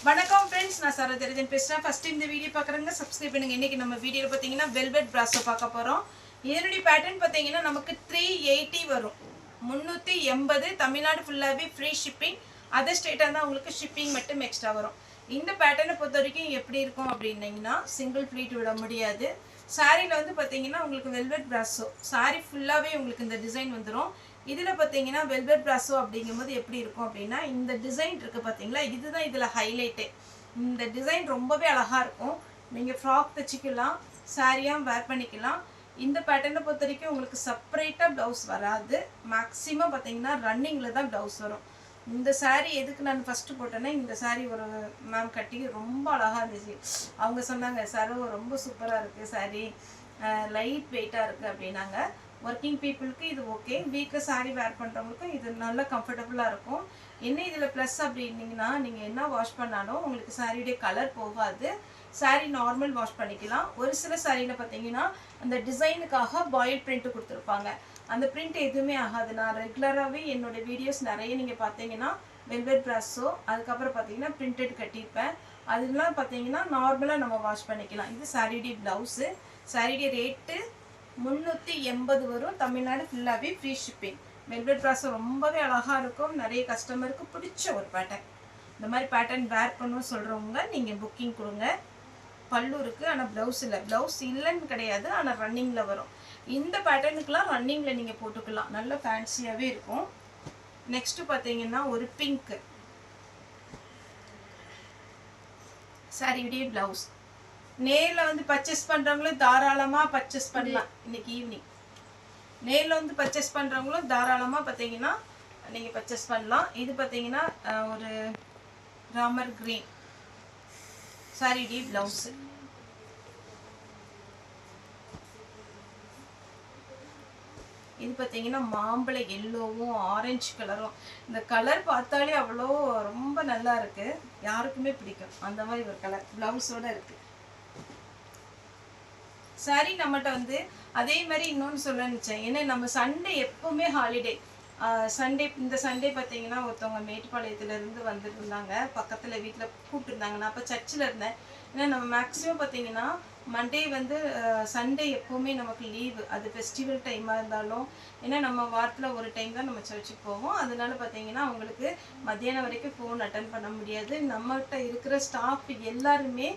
வணக்கம் ஃப்ரெண்ட்ஸ், நான் சரோஜரிதன் பேசுகிறேன். ஃபஸ்ட்டு இந்த வீடியோ பார்க்குறவங்க சப்ஸ்கிரைப் பண்ணுங்கள். இன்றைக்கி நம்ம வீடியோவில் பார்த்தீங்கன்னா வெல்வெட் பிராஸோ பார்க்க போகிறோம். இதனுடைய பேட்டர்ன் பார்த்தீங்கன்னா நமக்கு 380 வரும். 380 தமிழ்நாடு ஃபுல்லாகவே ஃப்ரீ ஷிப்பிங். அதர் ஸ்டேட்டாக தான் உங்களுக்கு ஷிப்பிங் மட்டும் எக்ஸ்ட்ரா வரும். இந்த பேட்டர்னை பொறுத்த வரைக்கும் எப்படி இருக்கும் அப்படின்னீங்கன்னா சிங்கிள் ப்ளீட் விட முடியாது. சாரியில் வந்து பார்த்தீங்கன்னா உங்களுக்கு வெல்வெட் பிராஸோ சாரி ஃபுல்லாகவே உங்களுக்கு இந்த டிசைன் வந்துடும். இதில் பார்த்தீங்கன்னா வெல்வெட் பிராஸோ அப்படிங்கும்போது எப்படி இருக்கும் அப்படின்னா இந்த டிசைன் இருக்குது பார்த்தீங்களா, இதுதான் இதில் ஹைலைட்டே. இந்த டிசைன் ரொம்பவே அழகாக இருக்கும். நீங்கள் ஃப்ராக் தைச்சிக்கலாம், சாரியாக வேர் பண்ணிக்கலாம். இந்த பேட்டர்னை பொறுத்த வரைக்கும் உங்களுக்கு செப்பரேட்டாக ப்ளவுஸ் வராது. மேக்ஸிமம் பார்த்தீங்கன்னா ரன்னிங்கில் தான் ப்ளவுஸ் வரும். இந்த சாரீ எதுக்கு நான் ஃபஸ்ட்டு போட்டேன்னா, இந்த சாரீ ஒரு மேம் கட்டி ரொம்ப அழகாக இருந்துச்சு. அவங்க சொன்னாங்க, சரோ ரொம்ப சூப்பராக இருக்குது சாரீ, லைட் வெயிட்டாக இருக்குது அப்படின்னாங்க. ஒர்க்கிங் பீப்புளுக்கு இது ஓகே, வீக்காக சாரீ வேர் பண்ணுறவங்களுக்கும் இது நல்லா கம்ஃபர்டபுளாக இருக்கும். என்ன இதில் ப்ளஸ் அப்படின்னீங்கன்னா, நீங்கள் என்ன வாஷ் பண்ணாலும் உங்களுக்கு சாரியுடைய கலர் போகாது. சாரீ நார்மல் வாஷ் பண்ணிக்கலாம். ஒரு சில சாரியில் பார்த்தீங்கன்னா அந்த டிசைனுக்காக பாயில் பிரிண்ட்டு கொடுத்துருப்பாங்க. அந்த பிரிண்ட் எதுவுமே ஆகாது. நான் ரெகுலராகவே என்னோடய வீடியோஸ் நிறைய நீங்கள் பார்த்தீங்கன்னா வெல்வெட் பிராஸோ, அதுக்கப்புறம் பார்த்தீங்கன்னா பிரிண்டட் கட்டியிருப்பேன். அதெல்லாம் பார்த்தீங்கன்னா நார்மலாக நம்ம வாஷ் பண்ணிக்கலாம். இது சாரியுடைய ப்ளவுஸு. சாரியுடைய ரேட்டு 380 வரும். தமிழ்நாடு ஃபுல்லாகவே ஃப்ரீ ஷிப்பிங். வெல்வெட் பிராஸோ ரொம்பவே அழகாக இருக்கும். நிறைய கஸ்டமருக்கு பிடிச்ச ஒரு பேட்டர்ன். இந்த மாதிரி பேட்டர்ன் வேர் பண்ணணும்னு சொல்கிறவங்க நீங்கள் புக்கிங் கொடுங்க. பல்லு இருக்குது, ஆனால் ப்ளவுஸ் இல்லை. ப்ளவுஸ் இல்லைன்னு கிடையாது, ஆனால் ரன்னிங்கில் வரும். இந்த பேட்டர்னுக்கெலாம் ரன்னிங்கில் நீங்கள் போட்டுக்கலாம். நல்ல ஃபேன்சியாகவே இருக்கும். நெக்ஸ்ட்டு பார்த்தீங்கன்னா ஒரு பிங்க்கு சாரியுடைய ப்ளவுஸ். நேரில் வந்து பர்ச்சேஸ் பண்ணுறவங்களும் தாராளமாக பர்ச்சேஸ் பண்ணலாம். இன்றைக்கி ஈவினிங் நேரில் வந்து பர்ச்சேஸ் பண்ணுறவங்களும் தாராளமாக பார்த்தீங்கன்னா நீங்கள் பர்ச்சேஸ் பண்ணலாம். இது பார்த்தீங்கன்னா ஒரு ராமர் க்ரீன் சாரியுடைய ப்ளவுஸு. இது பார்த்தீங்கன்னா மாம்பழ எல்லோவும் ஆரஞ்சு கலரும். இந்த கலர் பார்த்தாலே அவ்வளோ ரொம்ப நல்லா இருக்குது, யாருக்குமே பிடிக்கும் அந்த மாதிரி ஒரு கலர் ப்ளவுஸோடு இருக்குது. சாரி நம்மகிட்ட வந்து அதே மாதிரி இன்னொன்று சொல்ல நினச்சேன். ஏன்னா நம்ம சண்டே எப்போவுமே ஹாலிடே. சண்டே இந்த சண்டே பார்த்தீங்கன்னா ஒருத்தவங்க மேட்டுப்பாளையத்துலேருந்து வந்துட்டு இருந்தாங்க. பக்கத்தில் வீட்டில் கூப்பிட்டுருந்தாங்க. நான் அப்போ சர்ச்சில் இருந்தேன். ஏன்னா நம்ம மேக்ஸிமம் பார்த்தீங்கன்னா மண்டே வந்து சண்டே எப்போவுமே நமக்கு லீவு. அது ஃபெஸ்டிவல் டைமாக இருந்தாலும், ஏன்னா நம்ம வாரத்தில் ஒரு டைம் தான் நம்ம சர்ச்சுக்கு போவோம். அதனால பார்த்தீங்கன்னா அவங்களுக்கு மத்தியானம் வரைக்கும் ஃபோன் அட்டன் பண்ண முடியாது. நம்மகிட்ட இருக்கிற ஸ்டாஃப் எல்லாருமே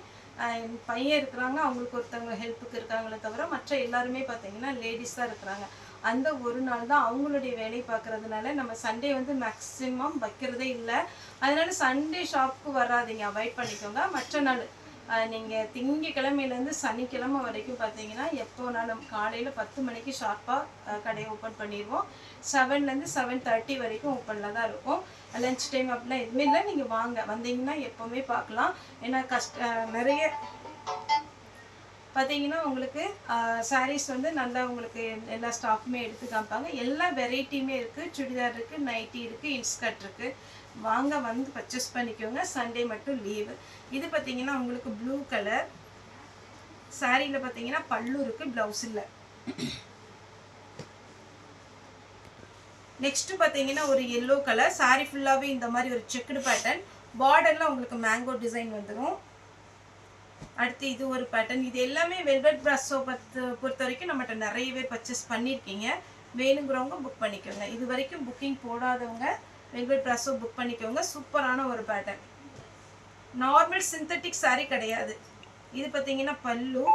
பையன் இருக்கிறாங்க, அவங்களுக்கு ஒருத்தவங்க ஹெல்ப்புக்கு இருக்காங்களே தவிர மற்ற எல்லாருமே பார்த்தீங்கன்னா லேடிஸ் தான் இருக்கிறாங்க. அந்த ஒரு நாள் தான் அவங்களுடைய வேலை பார்க்குறதுனால நம்ம சண்டே வந்து மேக்ஸிமம் வைக்கிறதே இல்லை. அதனால சண்டே ஷாப்புக்கு வராதிங்க, அவாய்ட் பண்ணிக்கோங்க. மற்ற நாள் நீங்கள் திங்கக்கிழமையிலேருந்து சனிக்கிழமை வரைக்கும் பார்த்தீங்கன்னா எப்போனாலும் காலையில் 10 மணிக்கு ஷார்ப்பாக கடையை ஓப்பன் பண்ணிடுவோம். 7லேருந்து 7:30 வரைக்கும் ஓப்பனில் தான் இருக்கும். லன்ச் டைம் அப்படிலாம் எதுவுமே இல்லை. நீங்கள் வாங்க, வந்தீங்கன்னா எப்போவுமே பார்க்கலாம். ஏன்னா நிறைய பார்த்தீங்கன்னா உங்களுக்கு சாரீஸ் வந்து நல்லா உங்களுக்கு எல்லா ஸ்டாஃப்புமே எடுத்து காமிப்பாங்க. எல்லா வெரைட்டியுமே இருக்குது. சுடிதார் இருக்குது, நைட்டி இருக்குது, இன்ஸ்கர்ட் இருக்குது. வாங்க, வந்து பர்ச்சேஸ் பண்ணிக்கோங்க. சண்டே மட்டும் லீவு. இது பார்த்தீங்கன்னா உங்களுக்கு ப்ளூ கலர் சாரியில் பார்த்தீங்கன்னா பல்லு இருக்குது, ப்ளவுஸ் இல்லை. நெக்ஸ்ட்டு பார்த்தீங்கன்னா ஒரு எல்லோ கலர் சாரி ஃபுல்லாகவே இந்த மாதிரி ஒரு செக்குடு பேட்டர்ன். பார்டரில் உங்களுக்கு மேங்கோ டிசைன் வந்துடும். அடுத்து இது ஒரு பேட்டர்ன். இது எல்லாமே வெல்வெட் பிராஸோ பொறுத்த வரைக்கும் நம்மகிட்ட நிறைய பேர் பர்ச்சேஸ் பண்ணியிருக்கீங்க. வேணுங்கிறவங்க புக் பண்ணிக்கோங்க. இது வரைக்கும் புக்கிங் போடாதவங்க வெல்வெட் பிராஸோ புக் பண்ணிக்கோங்க. சூப்பரான ஒரு பேட்டர்ன். நார்மல் சிந்தட்டிக் சாரீ கிடையாது. இது பார்த்தீங்கன்னா பல்லு.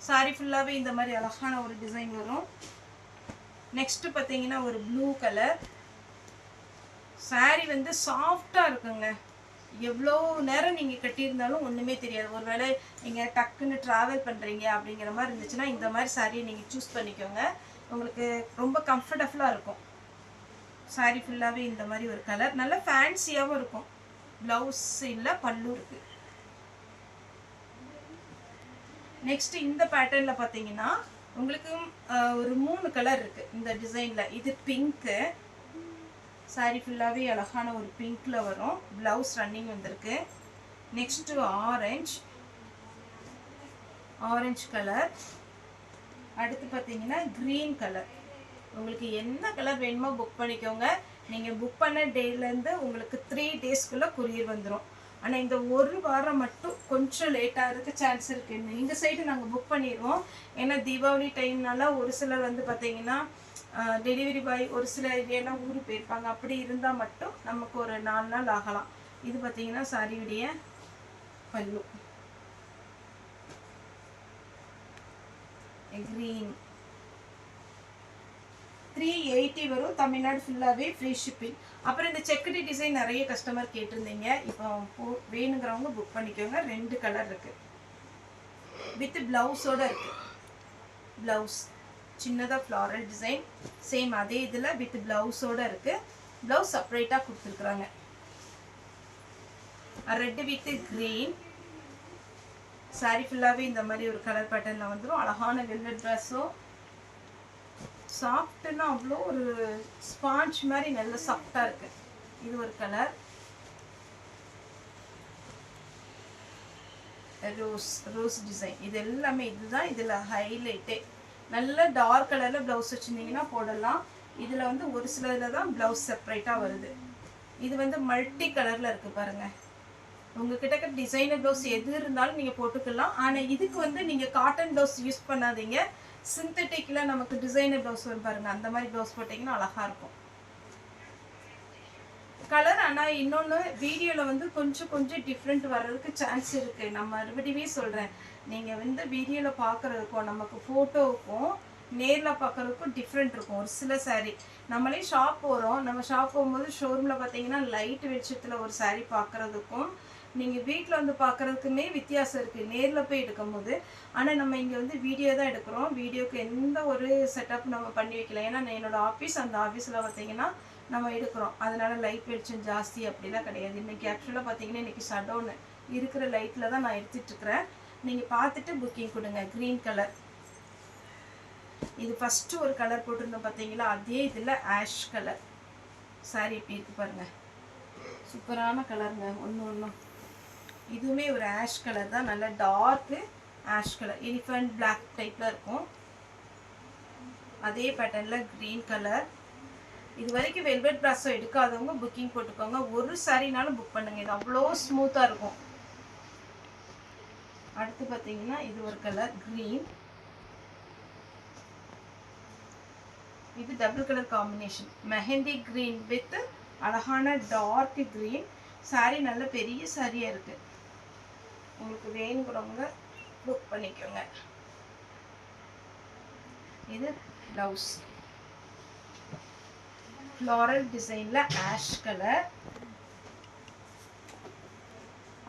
சாரீ ஃபுல்லாகவே இந்த மாதிரி அழகான ஒரு டிசைன் வரும். நெக்ஸ்ட்டு பார்த்தீங்கன்னா ஒரு ப்ளூ கலர் சாரீ வந்து சாஃப்டாக இருக்குங்க. எவ்வளோ நேரம் நீங்கள் கட்டியிருந்தாலும் ஒன்றுமே தெரியாது. ஒருவேளை நீங்கள் டக்குன்னு ட்ராவல் பண்ணுறீங்க அப்படிங்கிற மாதிரி இருந்துச்சுன்னா இந்த மாதிரி சாரியை நீங்கள் சூஸ் பண்ணிக்கோங்க. உங்களுக்கு ரொம்ப கம்ஃபர்டபுளாக இருக்கும். சாரீ ஃபுல்லாகவே இந்த மாதிரி ஒரு கலர் நல்ல ஃபேன்சியாகவும் இருக்கும். ப்ளவுஸ் இல்லை, பல்லு இருக்குது. நெக்ஸ்ட்டு இந்த பேட்டர்னில் பார்த்தீங்கன்னா உங்களுக்கு ஒரு 3 கலர் இருக்குது இந்த டிசைனில். இது பிங்க்கு சாரீ ஃபுல்லாகவே அழகான ஒரு பிங்க்கில் வரும். ப்ளவுஸ் ரன்னிங் வந்திருக்கு. Next orange colour. அடுத்து பார்த்தீங்கன்னா க்ரீன் கலர். உங்களுக்கு என்ன கலர் வேணுமோ புக் பண்ணிக்கோங்க. நீங்கள் புக் பண்ண டேலேருந்து உங்களுக்கு 3 டேஸ்க்குள்ளே கொரியர் வந்துடும். ஆனால் இந்த ஒரு வாரம் மட்டும் கொஞ்சம் லேட்டாக இருக்க சான்ஸ் இருக்குது. இந்த சைடு நாங்கள் புக் பண்ணிடுவோம். ஏன்னா தீபாவளி டைம்னால ஒரு சிலர் வந்து பார்த்தீங்கன்னா டெலிவரி பாய் ஒரு சில ஏரியாலாம் ஊருக்கு போயிருப்பாங்க. அப்படி இருந்தால் மட்டும் நமக்கு ஒரு 4 நாள் ஆகலாம். இது பார்த்தீங்கன்னா சாரியுடைய பல்லு க்ரீன் 380 வரும். தமிழ்நாடு ஃபுல்லாகவே ஃப்ரீ ஷிப்பிங். அப்புறம் இந்த செக்குடி டிசைன் நிறைய கஸ்டமர் கேட்டிருந்தீங்க. இப்போ வேணுங்கிறவங்க புக் பண்ணிக்கோங்க. 2 கலர் இருக்குது. வித் ப்ளவுஸோடு இருக்குது. ப்ளவுஸ் சின்னதாக ஃப்ளாரல் டிசைன் சேம் அதே இதில் வித் ப்ளவுஸோடு இருக்குது. ப்ளவுஸ் செப்பரேட்டாக கொடுத்துருக்குறாங்க. ரெட் வித் க்ரீன் சாரி ஃபுல்லாகவே இந்த மாதிரி ஒரு கலர் பேட்டர்னில் வந்துடும். அழகான வெல்வெட் ட்ரெஸ்ஸோ சாஃப்ட்னா அவ்வளோ ஒரு ஸ்பாஞ்ச் மாதிரி நல்ல சாஃப்டாக இருக்குது. இது ஒரு கலர். ரோஸ் டிசைன் இது எல்லாமே இதுதான் இதில் ஹைலைட்டே. நல்ல டார்க் கலரில் ப்ளவுஸ் வச்சுருந்தீங்கன்னா போடலாம். இதில் வந்து ஒரு சில இதில் தான் ப்ளவுஸ் செப்பரேட்டாக வருது. இது வந்து மல்டி கலரில் இருக்குது பாருங்கள். உங்ககிட்ட டிசைனர் ப்ளவுஸ் எது இருந்தாலும் நீங்கள் போட்டுக்கலாம். ஆனால் இதுக்கு வந்து நீங்கள் காட்டன் ப்ளவுஸ் யூஸ் பண்ணாதீங்க. சிந்தட்டிக்கில் நமக்கு டிசைனர் ப்ளவுஸ் வரும் பாருங்கள். அந்த மாதிரி ப்ளவுஸ் போட்டிங்கன்னா அழகாக இருக்கும் கலர். ஆனால் இன்னொன்று வீடியோவில் வந்து கொஞ்சம் டிஃப்ரெண்ட் வர்றதுக்கு சான்ஸ் இருக்குது. நான் மறுபடியுமே சொல்கிறேன், நீங்கள் வந்து வீடியோவில் பார்க்குறதுக்கும் நமக்கு ஃபோட்டோவுக்கும் நேரில் பார்க்குறதுக்கும் டிஃப்ரெண்ட் இருக்கும். ஒரு சில சாரீ நம்மளே ஷாப் போகிறோம். நம்ம ஷாப் போகும்போது ஷோரூமில் பார்த்தீங்கன்னா லைட் வெளிச்சத்தில் ஒரு சாரீ பார்க்குறதுக்கும் நீங்கள் வீட்டில் வந்து பார்க்குறதுக்குமே வித்தியாசம் இருக்குது நேரில் போய் எடுக்கும்போது. ஆனால் நம்ம இங்கே வந்து வீடியோ தான் எடுக்கிறோம். வீடியோக்கு எந்த ஒரு செட்டப் நம்ம பண்ணி வைக்கல. ஏன்னா என்னோடய ஆஃபீஸ் அந்த ஆஃபீஸில் பார்த்தீங்கன்னா நம்ம எடுக்கிறோம். அதனால் லைட் வெளிச்சம் ஜாஸ்தி அப்படிலாம் கிடையாது. இன்றைக்கி ஆக்சுவலாக பார்த்தீங்கன்னா இன்றைக்கி ஷட்டவுன் இருக்கிற லைட்டில் தான் நான் எடுத்துகிட்ருக்கிறேன். நீங்கள் பார்த்துட்டு புக்கிங் கொடுங்க. க்ரீன் கலர் இது ஃபஸ்ட்டு ஒரு கலர் போட்டிருந்தோம் பார்த்தீங்களா, அதே இதில் ஆஷ் கலர் சாரி எப்படி இருக்குது பாருங்கள். சூப்பரான கலருங்க. ஒன்றும் இதுவுமே ஒரு ஆஷ் கலர் தான். நல்ல dark ash colour elephant black டைப்பில் இருக்கும். அதே பேட்டர்னில் க்ரீன் கலர். இது வரைக்கும் வெல்வெட் ப்ராஸோ எடுக்காதவங்க புக்கிங் போட்டுக்கோங்க. ஒரு சாரினாலும் புக் பண்ணுங்கள். இது அவ்வளோ ஸ்மூத்தாக இருக்கும். அடுத்து பார்த்தீங்கன்னா இது ஒரு கலர் க்ரீன். இது double colour combination mehndi green with அழகான டார்க் க்ரீன். சாரி நல்ல பெரிய சாரியாக இருக்குது. உங்களுக்கு வேணுங்கிறவங்க புக் பண்ணிக்கோங்க. இது ப்ளவுஸ் ஃப்ளாரல் டிசைனில் ஆஷ் கலர்.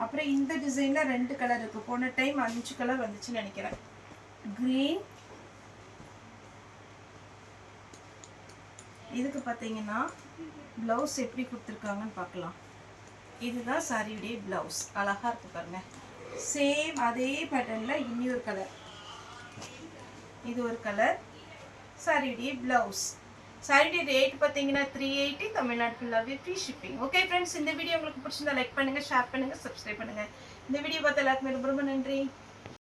அப்புறம் இந்த டிசைனில் 2 கலர் இருக்குது. போன டைம் 5 கலர் வந்துச்சுன்னு நினைக்கிறேன். க்ரீன். இதுக்கு பார்த்தீங்கன்னா ப்ளவுஸ் எப்படி கொடுத்துருக்காங்கன்னு பார்க்கலாம். இதுதான் சாரியுடைய ப்ளவுஸ். அழகாக இருக்குது பாருங்கள். சேம் அதே பேட்டர்னில் இன்னொரு கலர். இது ஒரு கலர். சாரியுடைய ப்ளவுஸ். சாரியுடைய ரேட் பார்த்தீங்கன்னா 380. தமிழ்நாடு ஃபுல்லாகவே ஃப்ரீ ஷிப்பிங். ஓகே ஃப்ரெண்ட்ஸ், இந்த வீடியோ உங்களுக்கு பிடிச்சிருந்தா லைக் பண்ணுங்கள், ஷேர் பண்ணுங்கள், சப்ஸ்கிரைப் பண்ணுங்கள். இந்த வீடியோ பார்த்த எல்லாருக்குமே ரொம்ப நன்றி.